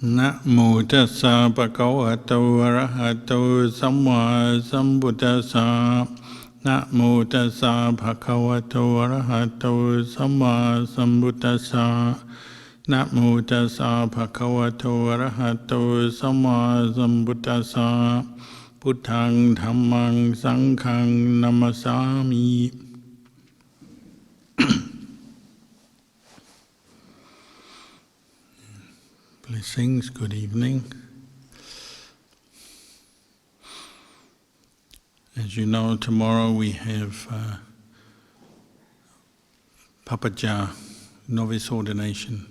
นะโมตัสสะภะคะวะโตอะระหะโตสัมมาสัมพุทธัสสะนะโมตัสสะภะคะวะโตอะระหะโตสัมมาสัมพุทธัสสะนะโมตัสสะภะคะวะโตอะระหะโตสัมมาสัมพุทธัสสะพุทธังธัมมังสังฆังนัมมัสสามิ Blessings, good evening. As you know, tomorrow we have Papaja novice ordination,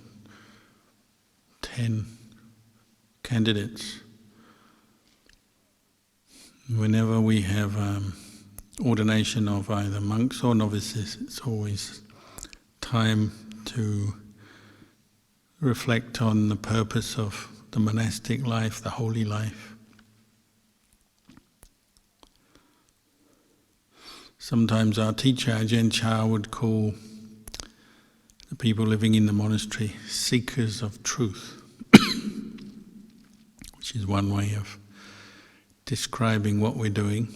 10 candidates. Whenever we have ordination of either monks or novices, it's always time to reflect on the purpose of the monastic life, the holy life. Sometimes our teacher, Ajahn Kalyano, would call the people living in the monastery seekers of truth, which is one way of describing what we're doing.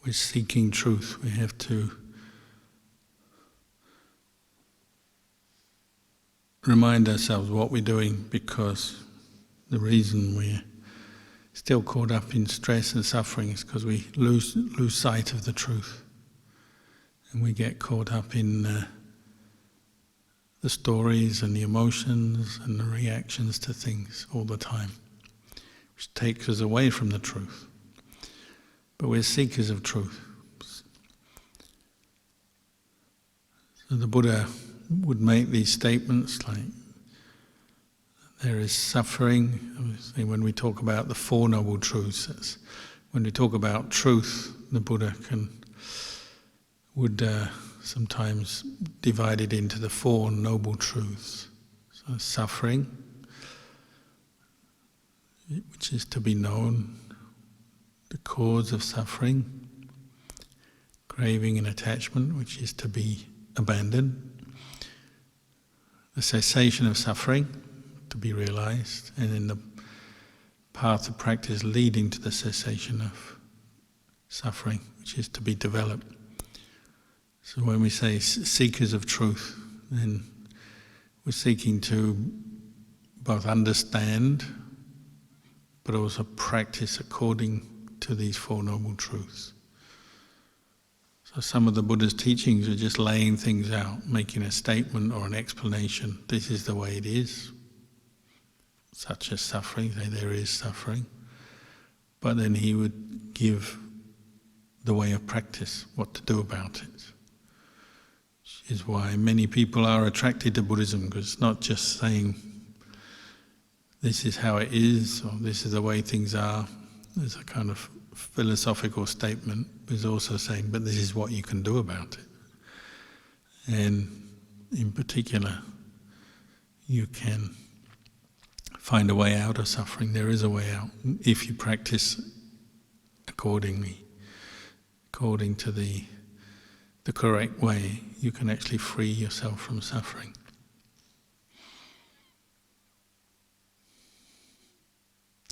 We're seeking truth. We have to remind ourselves what we're doing, because the reason we're still caught up in stress and suffering is because we lose sight of the truth, and we get caught up in the stories and the emotions and the reactions to things all the time, which takes us away from the truth. But we're seekers of truth. So the Buddha would make these statements like, there is suffering. Obviously, when we talk about the Four Noble Truths, when we talk about truth, the Buddha would sometimes divide it into the Four Noble Truths. So suffering, which is to be known, the cause of suffering, craving and attachment, which is to be abandoned, the cessation of suffering, to be realized, and in the path of practice leading to the cessation of suffering, which is to be developed. So when we say seekers of truth, then we're seeking to both understand but also practice according to these Four Noble Truths. So some of the Buddha's teachings are just laying things out, making a statement or an explanation. This is the way it is, such as suffering, say there is suffering. But then he would give the way of practice, what to do about it. Which is why many people are attracted to Buddhism, because it's not just saying this is how it is, or this is the way things are. There's a kind of philosophical statement, but it's also saying, but this is what you can do about it. And in particular, you can find a way out of suffering. There is a way out if you practice accordingly, according to the correct way. You can actually free yourself from suffering.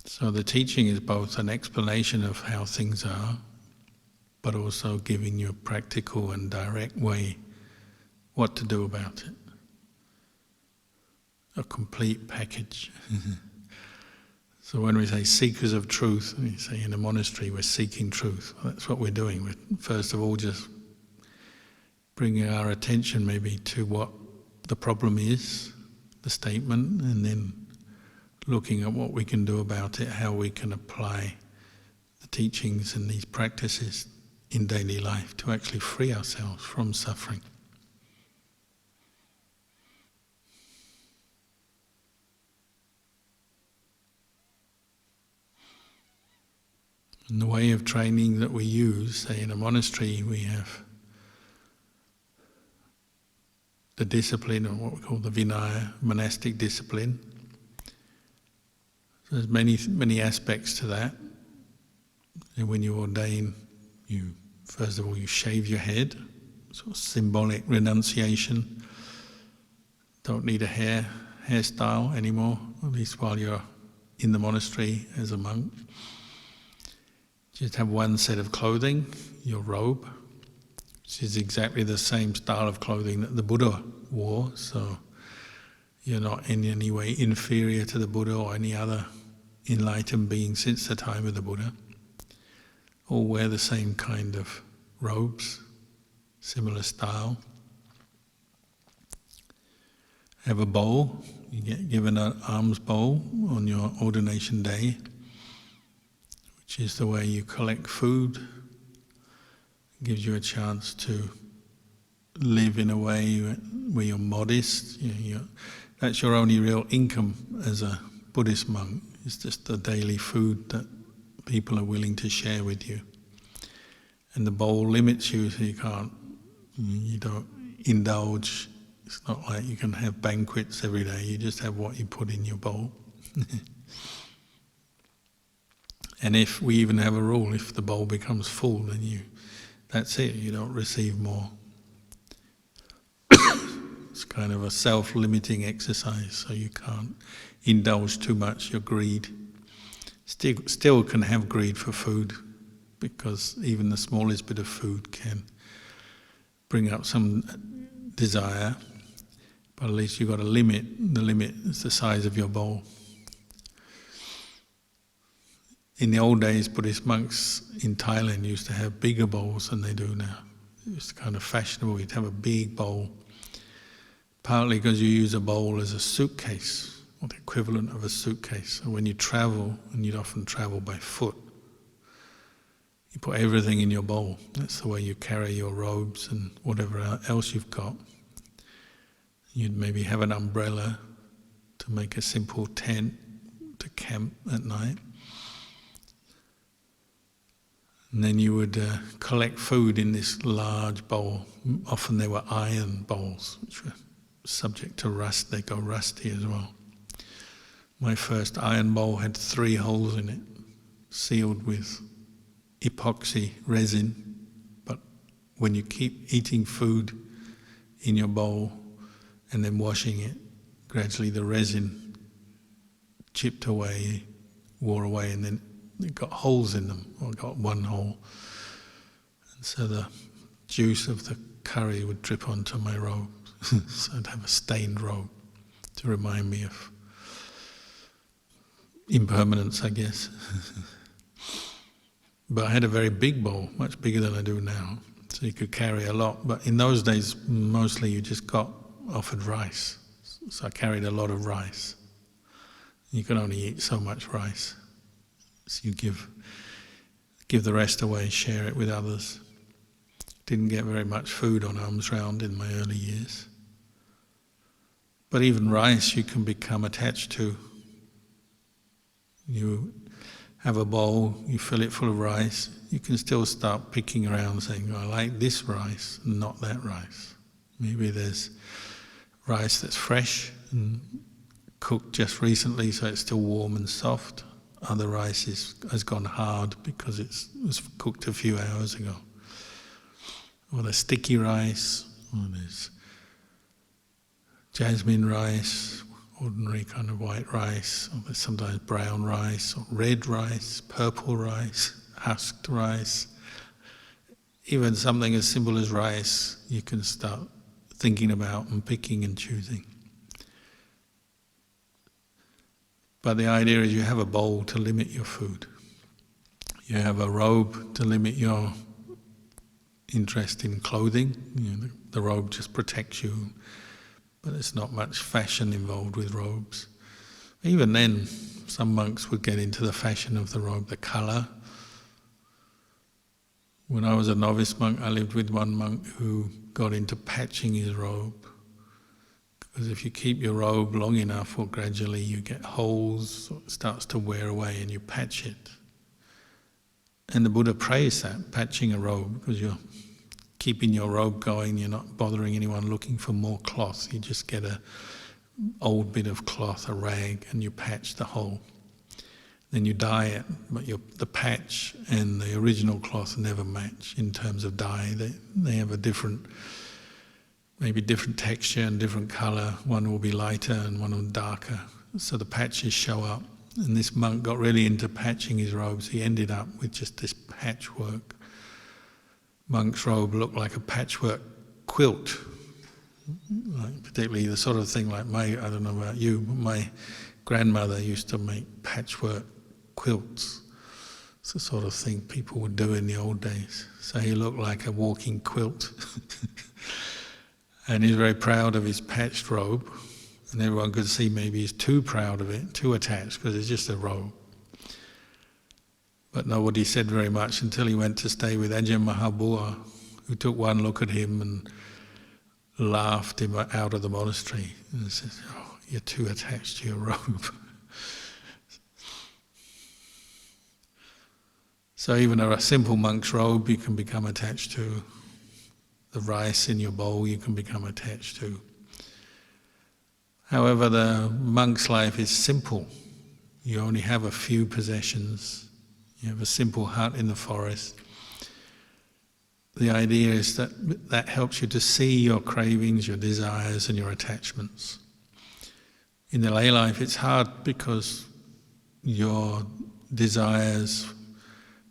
So the teaching is both an explanation of how things are, but also giving you a practical and direct way what to do about it. A complete package. So when we say seekers of truth, we say in a monastery we're seeking truth. Well, that's what we're doing. We're first of all just bringing our attention maybe to what the problem is, the statement, and then looking at what we can do about it, how we can apply the teachings and these practices in daily life to actually free ourselves from suffering. And the way of training that we use, say in a monastery, we have the discipline, or what we call the Vinaya, monastic discipline. So there's many aspects to that. And when you ordain, first of all you shave your head, sort of symbolic renunciation. Don't need a hairstyle anymore, at least while you're in the monastery as a monk. Just have one set of clothing, your robe, which is exactly the same style of clothing that the Buddha wore, so you're not in any way inferior to the Buddha or any other enlightened being since the time of the Buddha. All wear the same kind of robes, similar style. Have a bowl. You get given an alms bowl on your ordination day, which is the way you collect food. It gives you a chance to live in a way where you're modest. That's your only real income as a Buddhist monk. It's just the daily food that people are willing to share with you. And the bowl limits you, so you don't indulge. It's not like you can have banquets every day, you just have what you put in your bowl. And if we even have a rule, if the bowl becomes full, then that's it, you don't receive more. It's kind of a self-limiting exercise, so you can't indulge too much your greed. Still can have greed for food, because even the smallest bit of food can bring up some desire, but at least you've got a limit. The limit is the size of your bowl. In the old days, Buddhist monks in Thailand used to have bigger bowls than they do now. It was kind of fashionable, you'd have a big bowl, partly because you use a bowl as a suitcase, or the equivalent of a suitcase. So when you travel, and you'd often travel by foot, you put everything in your bowl. That's the way you carry your robes and whatever else you've got. You'd maybe have an umbrella to make a simple tent to camp at night. And then you would collect food in this large bowl. Often they were iron bowls, which were subject to rust. They go rusty as well. My first iron bowl had 3 holes in it, sealed with epoxy resin. But when you keep eating food in your bowl and then washing it, gradually the resin chipped away, wore away, and then it got holes in them, or got 1 hole. And so the juice of the curry would drip onto my robe. So I'd have a stained robe to remind me of impermanence, I guess. But I had a very big bowl, much bigger than I do now, so you could carry a lot. But in those days, mostly you just got offered rice. So I carried a lot of rice. You could only eat so much rice. So you give the rest away, share it with others. Didn't get very much food on alms round in my early years. But even rice you can become attached to. You have a bowl, you fill it full of rice, you can still start picking around saying, I like this rice, not that rice. Maybe there's rice that's fresh and cooked just recently so it's still warm and soft. Other rice has gone hard because it was cooked a few hours ago. Or there's sticky rice, or there's jasmine rice, ordinary kind of white rice, or there's sometimes brown rice, or red rice, purple rice, husked rice. Even something as simple as rice, you can start thinking about and picking and choosing. But the idea is you have a bowl to limit your food. You have a robe to limit your interest in clothing. The robe just protects you, but there's not much fashion involved with robes. Even then, some monks would get into the fashion of the robe, the colour. When I was a novice monk, I lived with one monk who got into patching his robe. Because if you keep your robe long enough, or gradually you get holes, or it starts to wear away and you patch it. And the Buddha praised that, patching a robe, because you're keeping your robe going, you're not bothering anyone looking for more cloth. You just get an old bit of cloth, a rag, and you patch the hole. then you dye it, but the patch and the original cloth never match in terms of dye. They have a different, maybe different texture and different colour. One will be lighter and one will be darker. So the patches show up. And this monk got really into patching his robes. He ended up with just this patchwork. Monk's robe looked like a patchwork quilt. Like particularly the sort of thing like I don't know about you, but my grandmother used to make patchwork quilts. It's the sort of thing people would do in the old days. So he looked like a walking quilt. And he's very proud of his patched robe. And everyone could see maybe he's too proud of it, too attached, because it's just a robe. But nobody said very much until he went to stay with Ajahn Mahabua, who took one look at him and laughed him out of the monastery and said, "Oh, you're too attached to your robe." So even a simple monk's robe you can become attached to. The rice in your bowl you can become attached to. However, the monk's life is simple. You only have a few possessions. You have a simple hut in the forest. The idea is that helps you to see your cravings, your desires and your attachments. In the lay life it's hard because your desires,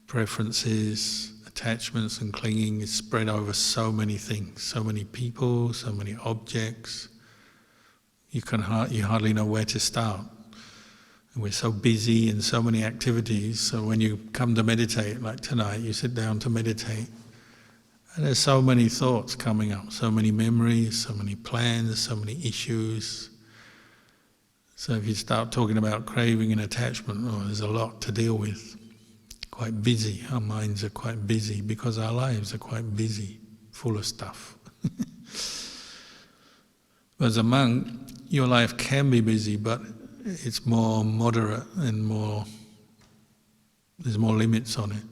preferences, attachments and clinging is spread over so many things, so many people, so many objects. You hardly know where to start. And we're so busy in so many activities, so when you come to meditate, like tonight, you sit down to meditate, and there's so many thoughts coming up, so many memories, so many plans, so many issues. So if you start talking about craving and attachment, there's a lot to deal with. Quite busy, our minds are quite busy because our lives are quite busy, full of stuff. As a monk, your life can be busy, but it's more moderate and there's more limits on it.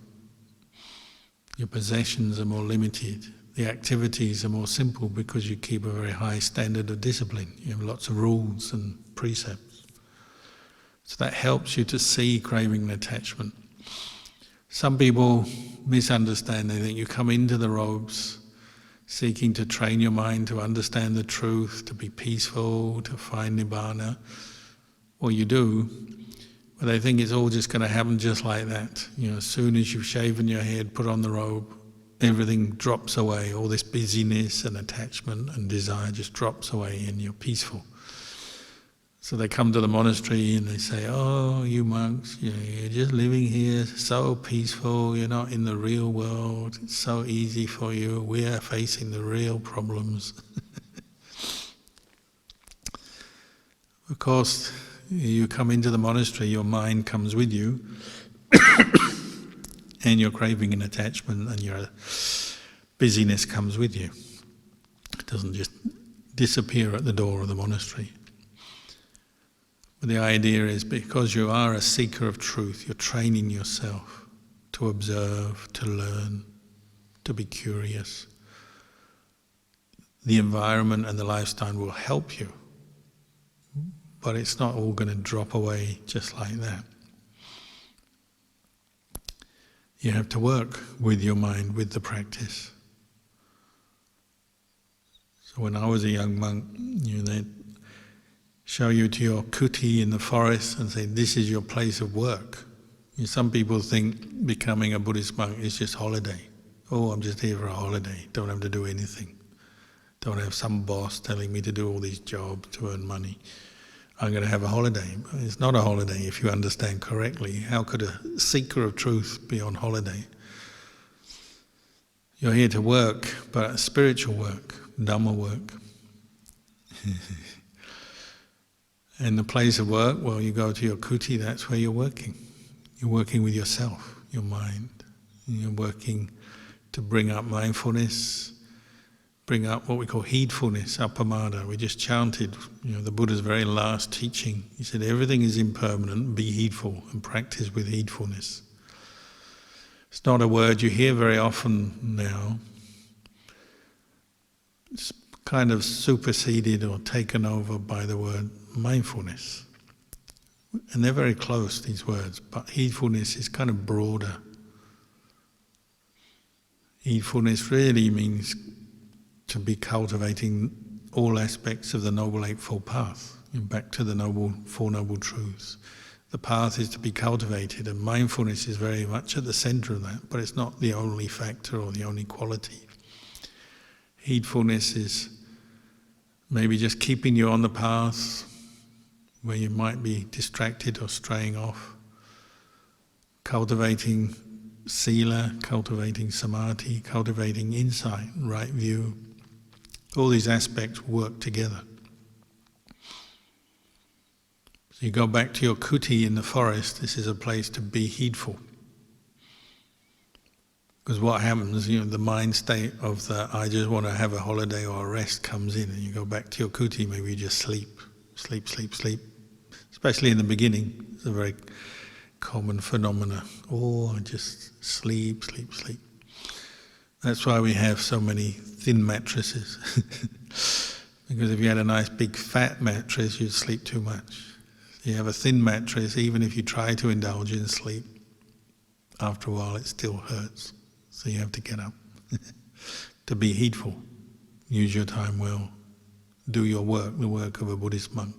Your possessions are more limited. The activities are more simple because you keep a very high standard of discipline. You have lots of rules and precepts. So that helps you to see craving and attachment. Some people misunderstand. They think you come into the robes seeking to train your mind to understand the truth, to be peaceful, to find Nibbana. Well, you do, but they think it's all just going to happen just like that. As soon as you've shaven your head, put on the robe, everything drops away. All this busyness and attachment and desire just drops away and you're peaceful. So they come to the monastery and they say, "Oh, you monks, you're just living here, so peaceful, you're not in the real world, it's so easy for you, we are facing the real problems." Of course, you come into the monastery, your mind comes with you, and your craving and attachment and your busyness comes with you. It doesn't just disappear at the door of the monastery. But the idea is because you are a seeker of truth, you're training yourself to observe, to learn, to be curious. The environment and the lifestyle will help you, but it's not all going to drop away just like that. You have to work with your mind, with the practice. So when I was a young monk, they'd show you to your kuti in the forest and say, "This is your place of work." Some people think becoming a Buddhist monk is just holiday. "Oh, I'm just here for a holiday, don't have to do anything. Don't have some boss telling me to do all these jobs to earn money. I'm going to have a holiday." But it's not a holiday if you understand correctly. How could a seeker of truth be on holiday? You're here to work, but spiritual work, Dhamma work. And the place of work, well, you go to your kuti, that's where you're working. You're working with yourself, your mind. You're working to bring up mindfulness, bring up what we call heedfulness, appamada. We just chanted, the Buddha's very last teaching. He said, everything is impermanent, be heedful and practice with heedfulness. It's not a word you hear very often now. It's kind of superseded or taken over by the word mindfulness. And they're very close, these words, but heedfulness is kind of broader. Heedfulness really means to be cultivating all aspects of the Noble Eightfold Path, and back to the Four Noble Truths. The path is to be cultivated, and mindfulness is very much at the centre of that, but it's not the only factor or the only quality. Heedfulness is maybe just keeping you on the path where you might be distracted or straying off, cultivating sila, cultivating samadhi, cultivating insight, right view. All these aspects work together. So you go back to your kuti in the forest, this is a place to be heedful. Because what happens, the mind state of the I just want to have a holiday or a rest comes in, and you go back to your kuti, maybe you just sleep. Especially in the beginning, it's a very common phenomena. Oh, I just sleep. That's why we have so many thin mattresses. Because if you had a nice big fat mattress, you'd sleep too much. You have a thin mattress, even if you try to indulge in sleep, after a while it still hurts. So you have to get up. To be heedful, use your time well, do your work, the work of a Buddhist monk.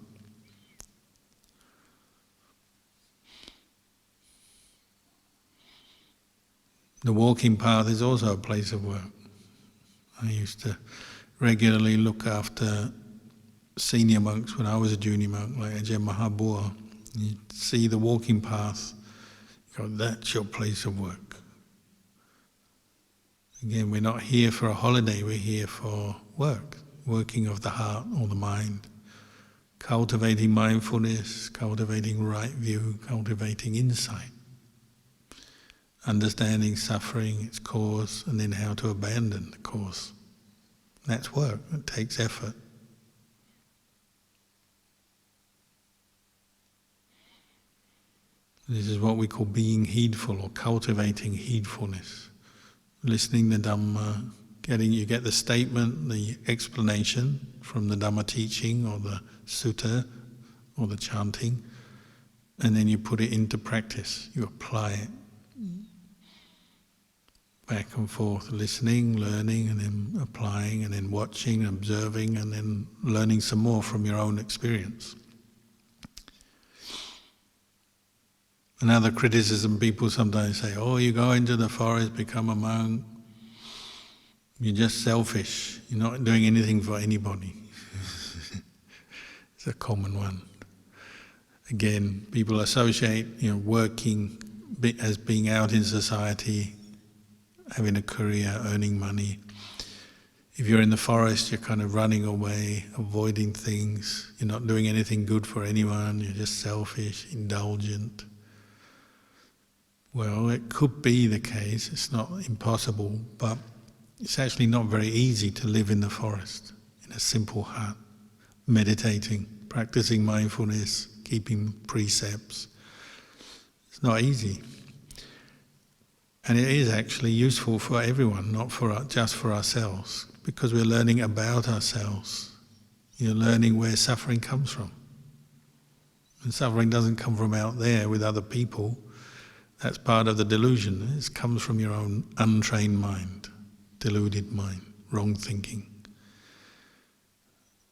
The walking path is also a place of work. I used to regularly look after senior monks when I was a junior monk, like Ajahn Mahabua. You see the walking path, you go, that's your place of work. Again, we're not here for a holiday, we're here for work, working of the heart or the mind, cultivating mindfulness, cultivating right view, cultivating insight, understanding suffering, its cause, and then how to abandon the cause. That's work, it takes effort. This is what we call being heedful or cultivating heedfulness. Listening to Dhamma, you get the statement, the explanation from the Dhamma teaching or the sutta or the chanting, and then you put it into practice, you apply it. Back and forth, listening, learning, and then applying, and then watching, observing, and then learning some more from your own experience. Another criticism, people sometimes say, oh, you go into the forest, become a monk, you're just selfish, you're not doing anything for anybody. It's a common one. Again, people associate working as being out in society, having a career, earning money. If you're in the forest, you're kind of running away, avoiding things, you're not doing anything good for anyone, you're just selfish, indulgent. Well, it could be the case, it's not impossible, but it's actually not very easy to live in the forest, in a simple hut, meditating, practicing mindfulness, keeping precepts. It's not easy. And it is actually useful for everyone, not just for ourselves, because we're learning about ourselves. You're learning where suffering comes from. And suffering doesn't come from out there with other people. That's part of the delusion. It comes from your own untrained mind, deluded mind, wrong thinking.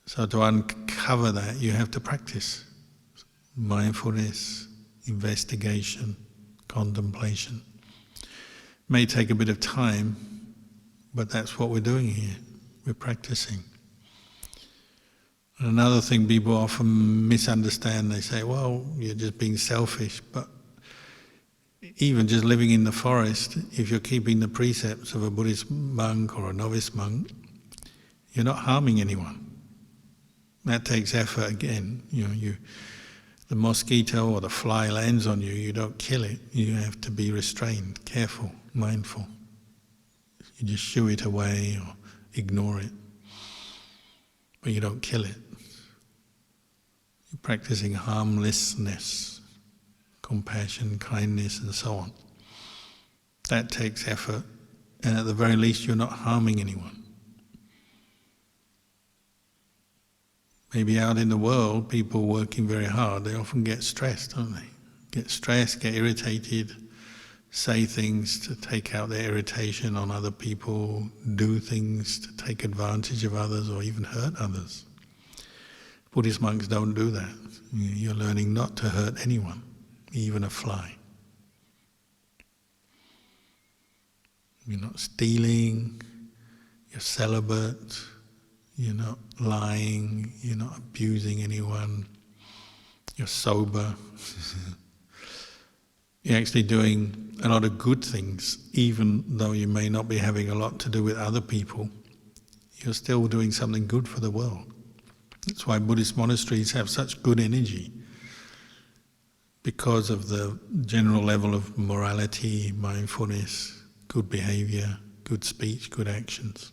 So to uncover that, you have to practice mindfulness, investigation, contemplation. It may take a bit of time, but that's what we're doing here. We're practicing. And another thing people often misunderstand, they say, well, you're just being selfish, but even just living in the forest, if you're keeping the precepts of a Buddhist monk or a novice monk, you're not harming anyone. That takes effort again. The mosquito or the fly lands on you, you don't kill it. You have to be restrained, careful, mindful. You just shoo it away or ignore it. But you don't kill it. You're practicing harmlessness, compassion, kindness, and so on. That takes effort, and at the very least you're not harming anyone. Maybe out in the world, people working very hard, they often get stressed, don't they? Get stressed, get irritated, say things to take out their irritation on other people, do things to take advantage of others or even hurt others. Buddhist monks don't do that. You're learning not to hurt anyone, even a fly. You're not stealing, you're celibate, you're not lying, you're not abusing anyone, you're sober. You're actually doing a lot of good things, even though you may not be having a lot to do with other people. You're still doing something good for the world. That's why Buddhist monasteries have such good energy, because of the general level of morality, mindfulness, good behavior, good speech, good actions.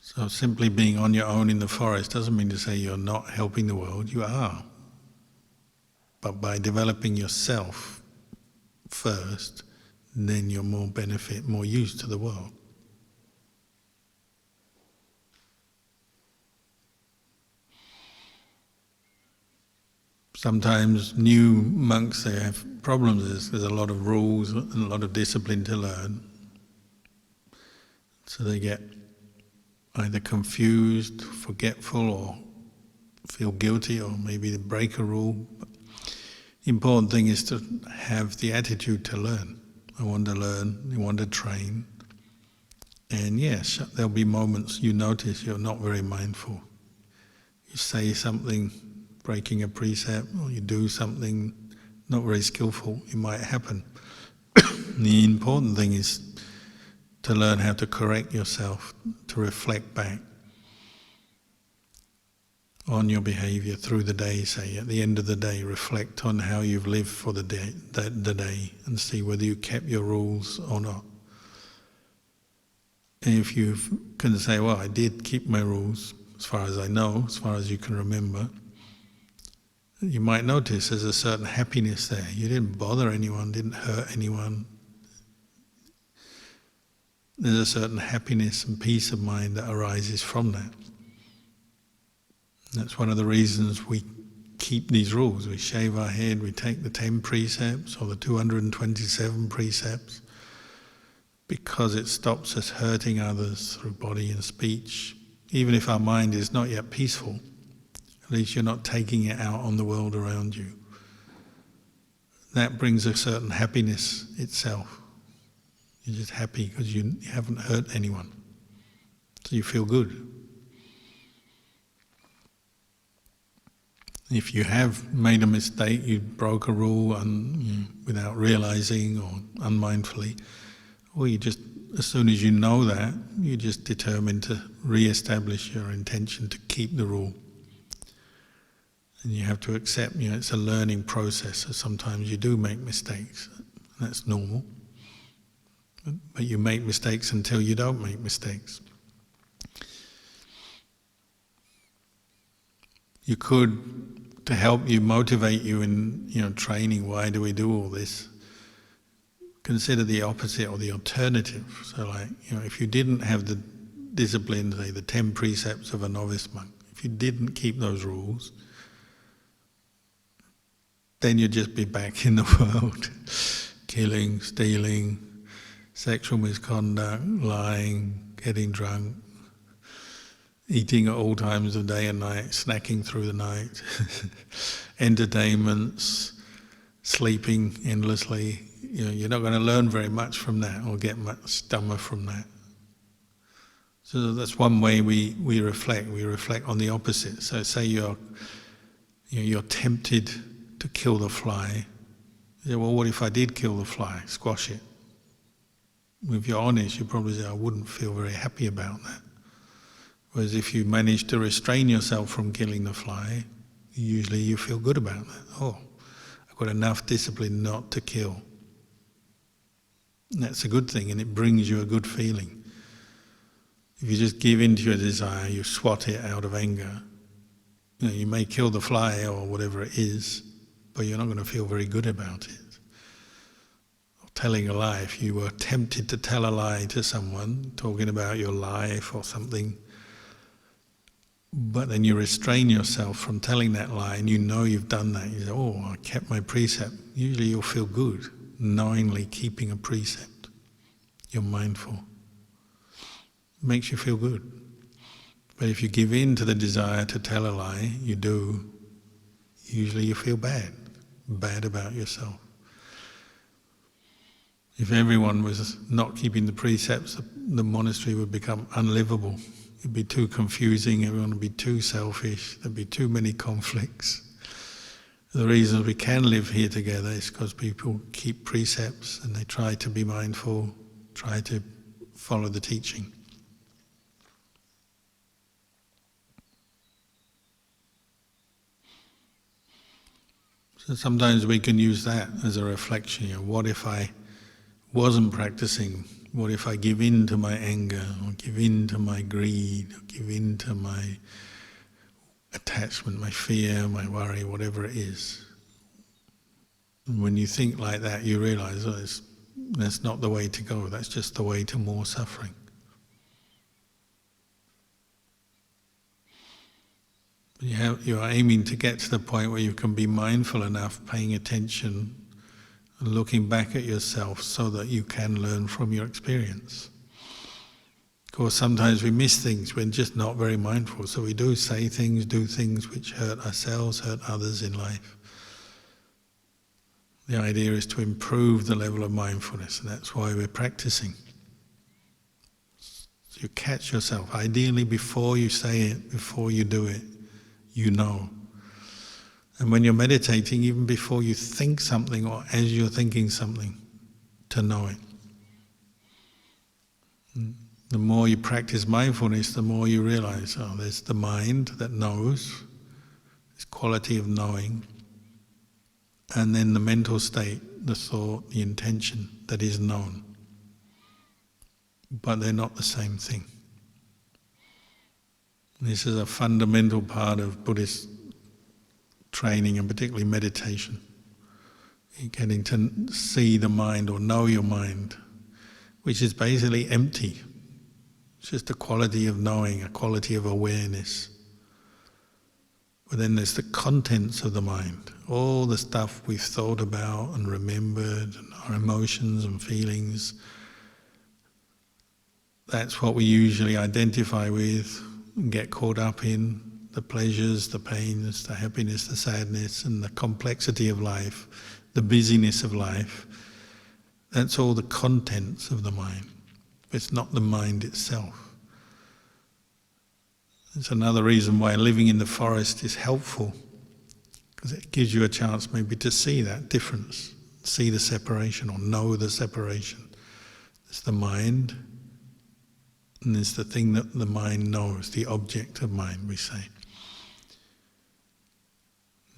So simply being on your own in the forest doesn't mean to say you're not helping the world, you are. But by developing yourself first, then you're more benefit, more use to the world. Sometimes new monks, they have problems. There's a lot of rules and a lot of discipline to learn. So they get either confused, forgetful, or feel guilty, or maybe they break a rule. But the important thing is to have the attitude to learn. I want to learn, I want to train. And yes, there'll be moments you notice you're not very mindful. You say something, breaking a precept, or you do something not very skillful, it might happen. The important thing is to learn how to correct yourself, to reflect back on your behavior through the day, say. At the end of the day, reflect on how you've lived for the day and see whether you kept your rules or not. And if you can say, well, I did keep my rules, as far as I know, as far as you can remember, you might notice there's a certain happiness there. You didn't bother anyone, didn't hurt anyone. There's a certain happiness and peace of mind that arises from that. That's one of the reasons we keep these rules. We shave our head, we take the 10 precepts or the 227 precepts, because it stops us hurting others through body and speech. Even if our mind is not yet peaceful, at least you're not taking it out on the world around you. That brings a certain happiness itself. You're just happy because you haven't hurt anyone. So you feel good. If you have made a mistake, you broke a rule without realizing or unmindfully, or you just, as soon as you know that, you just determine to re-establish your intention to keep the rule. And you have to accept, it's a learning process, so sometimes you do make mistakes. That's normal. But you make mistakes until you don't make mistakes. You could, to help you, motivate you in training, why do we do all this? Consider the opposite or the alternative. So if you didn't have the discipline, say the 10 precepts of a novice monk, if you didn't keep those rules, then you'd just be back in the world, killing, stealing, sexual misconduct, lying, getting drunk, eating at all times of day and night, snacking through the night, entertainments, sleeping endlessly. You're not going to learn very much from that or get much Dhamma from that. So that's one way we reflect. We reflect on the opposite. So say you're tempted to kill the fly. You say, well, what if I did kill the fly? Squash it. If you're honest, you probably say, I wouldn't feel very happy about that. Whereas if you manage to restrain yourself from killing the fly, usually you feel good about that. Oh, I've got enough discipline not to kill. And that's a good thing, and it brings you a good feeling. If you just give in to your desire, you swat it out of anger, you may kill the fly or whatever it is, but you're not going to feel very good about it. Or telling a lie. If you were tempted to tell a lie to someone, talking about your life or something, but then you restrain yourself from telling that lie and you know you've done that, you say, oh, I kept my precept. Usually you'll feel good, knowingly keeping a precept. You're mindful. It makes you feel good. But if you give in to the desire to tell a lie, you do, usually you feel bad about yourself. If everyone was not keeping the precepts, the monastery would become unlivable. It'd be too confusing, everyone would be too selfish, there'd be too many conflicts. The reason we can live here together is because people keep precepts and they try to be mindful, try to follow the teaching. So sometimes we can use that as a reflection. What if I wasn't practicing? What if I give in to my anger, or give in to my greed, or give in to my attachment, my fear, my worry, whatever it is? And when you think like that, you realize, that's not the way to go, that's just the way to more suffering. You are aiming to get to the point where you can be mindful enough, paying attention, and looking back at yourself so that you can learn from your experience. Of course, sometimes we miss things, we're just not very mindful, so we do say things, do things which hurt ourselves, hurt others in life. The idea is to improve the level of mindfulness, and that's why we're practicing. So you catch yourself, ideally before you say it, before you do it, you know. And when you're meditating, even before you think something or as you're thinking something, to know it. The more you practice mindfulness, the more you realize, there's the mind that knows, this quality of knowing, and then the mental state, the thought, the intention that is known. But they're not the same thing. This is a fundamental part of Buddhist training, and particularly meditation. Getting to see the mind or know your mind, which is basically empty. It's just a quality of knowing, a quality of awareness. But then there's the contents of the mind, all the stuff we've thought about and remembered, and our emotions and feelings. That's what we usually identify with and get caught up in. The pleasures, the pains, the happiness, the sadness, and the complexity of life, the busyness of life. That's all the contents of the mind. It's not the mind itself. It's another reason why living in the forest is helpful, because it gives you a chance maybe to see that difference, see the separation or know the separation. There's the mind, and there's the thing that the mind knows, the object of mind, we say.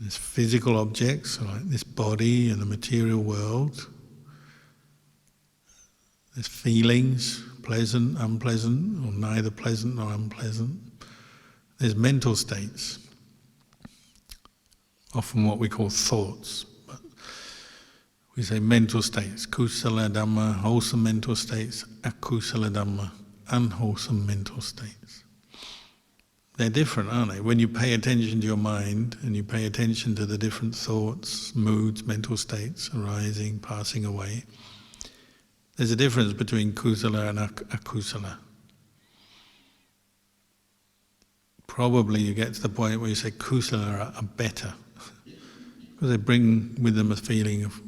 There's physical objects, like this body and the material world. There's feelings, pleasant, unpleasant, or neither pleasant nor unpleasant. There's mental states, often what we call thoughts. But we say mental states, kusala dhamma, wholesome mental states, akusala dhamma, unwholesome mental states. They're different, aren't they? When you pay attention to your mind and you pay attention to the different thoughts, moods, mental states arising, passing away, there's a difference between kusala and akusala. Probably you get to the point where you say kusala are better, because they bring with them a feeling of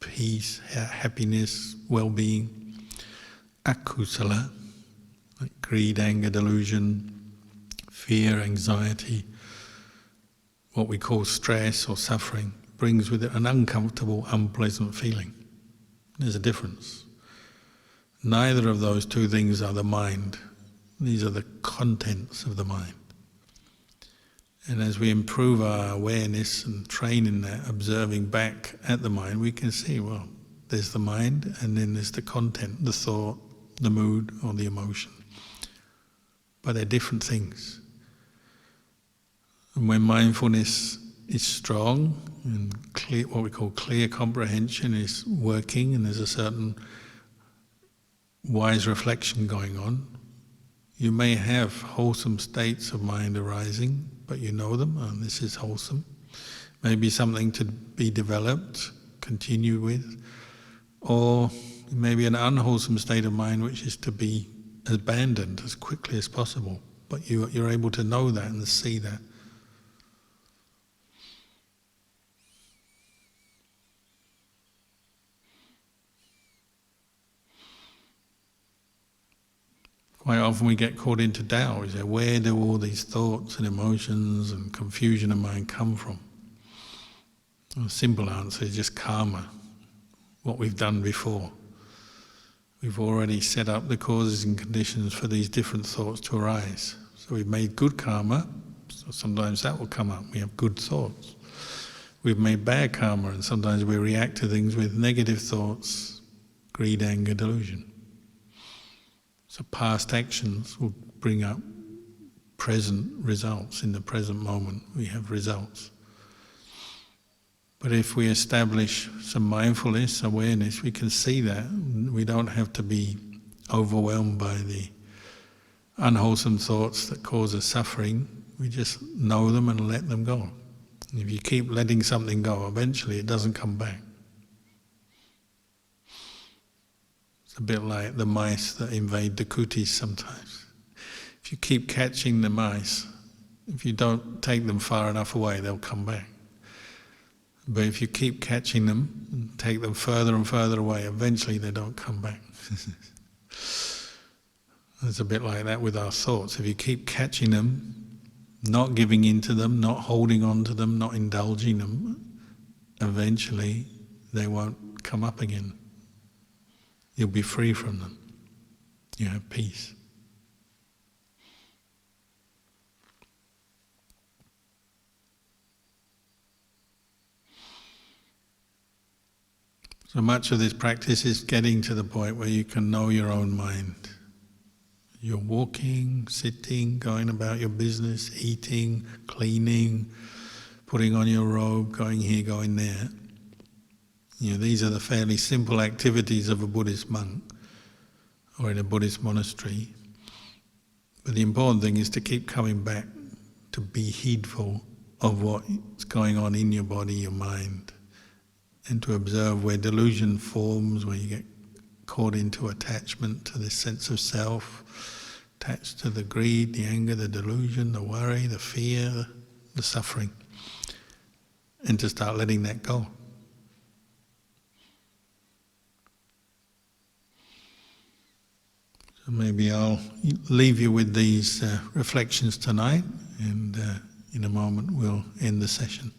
peace, happiness, well-being. Akusala, like greed, anger, delusion, fear, anxiety, what we call stress or suffering, brings with it an uncomfortable, unpleasant feeling. There's a difference. Neither of those two things are the mind. These are the contents of the mind. And as we improve our awareness and train in that, observing back at the mind, we can see, well, there's the mind and then there's the content, the thought, the mood or the emotion. But they're different things. And when mindfulness is strong and clear, what we call clear comprehension is working, and there's a certain wise reflection going on, you may have wholesome states of mind arising, but you know them, and this is wholesome. Maybe something to be developed, continue with, or maybe an unwholesome state of mind which is to be abandoned as quickly as possible. But you're able to know that and see that. Quite often we get caught into doubt. We say, where do all these thoughts and emotions and confusion of mind come from? Well, the simple answer is just karma, what we've done before. We've already set up the causes and conditions for these different thoughts to arise. So we've made good karma, so sometimes that will come up. We have good thoughts. We've made bad karma, and sometimes we react to things with negative thoughts, greed, anger, delusion. So past actions will bring up present results. In the present moment we have results. But if we establish some mindfulness, awareness, we can see that. We don't have to be overwhelmed by the unwholesome thoughts that cause us suffering. We just know them and let them go. And if you keep letting something go, eventually it doesn't come back. It's a bit like the mice that invade the kutis sometimes. If you keep catching the mice, if you don't take them far enough away, they'll come back. But if you keep catching them and take them further and further away, eventually they don't come back. It's a bit like that with our thoughts. If you keep catching them, not giving in to them, not holding on to them, not indulging them, eventually they won't come up again. You'll be free from them. You have peace. So much of this practice is getting to the point where you can know your own mind. You're walking, sitting, going about your business, eating, cleaning, putting on your robe, going here, going there. These are the fairly simple activities of a Buddhist monk or in a Buddhist monastery. But the important thing is to keep coming back, to be heedful of what's going on in your body, your mind, and to observe where delusion forms, where you get caught into attachment to this sense of self, attached to the greed, the anger, the delusion, the worry, the fear, the suffering, and to start letting that go. So maybe I'll leave you with these reflections tonight, and in a moment we'll end the session.